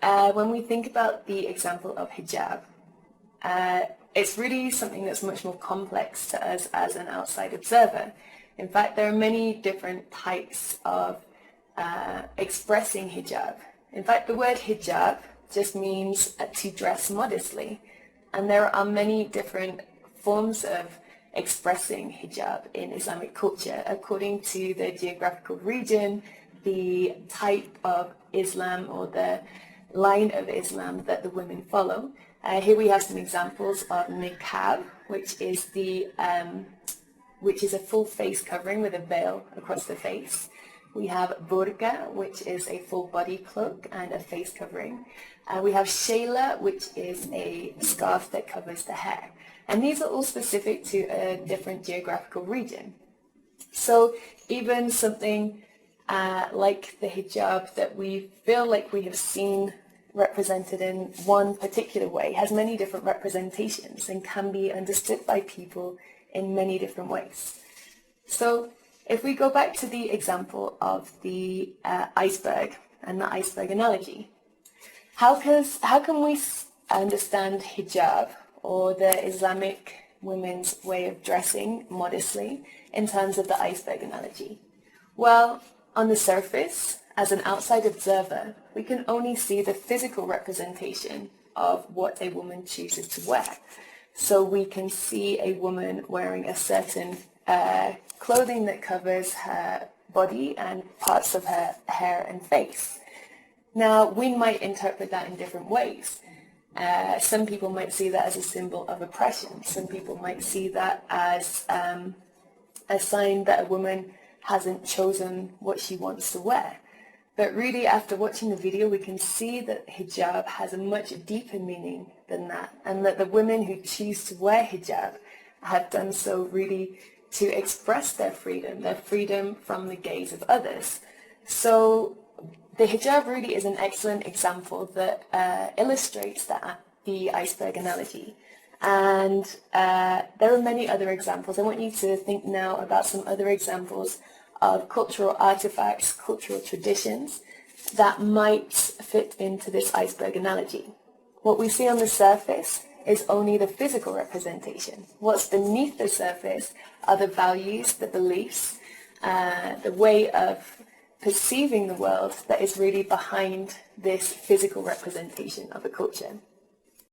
when we think about the example of hijab, it's really something that's much more complex to us as an outside observer. In fact, there are many different types of expressing hijab. In fact, the word hijab just means to dress modestly. And there are many different forms of expressing hijab in Islamic culture according to the geographical region, the type of Islam or the line of Islam that the women follow. Here we have some examples of niqab, which is a full face covering with a veil across the face. We have burqa, which is a full body cloak and a face covering. We have shayla, which is a scarf that covers the hair. And these are all specific to a different geographical region. So even something like the hijab that we feel like we have seen represented in one particular way has many different representations and can be understood by people in many different ways. So if we go back to the example of the iceberg and the iceberg analogy, how can we understand hijab or the Islamic women's way of dressing modestly in terms of the iceberg analogy? Well, on the surface, as an outside observer, we can only see the physical representation of what a woman chooses to wear. So we can see a woman wearing a certain clothing that covers her body and parts of her hair and face. Now, we might interpret that in different ways. Some people might see that as a symbol of oppression. Some people might see that as a sign that a woman hasn't chosen what she wants to wear. But really, after watching the video, we can see that hijab has a much deeper meaning than that, and that the women who choose to wear hijab have done so really to express their freedom from the gaze of others. So the hijab really is an excellent example that illustrates the iceberg analogy. And there are many other examples. I want you to think now about some other examples of cultural artifacts, cultural traditions that might fit into this iceberg analogy. What we see on the surface is only the physical representation. What's beneath the surface are the values, the beliefs, the way of perceiving the world that is really behind this physical representation of a culture.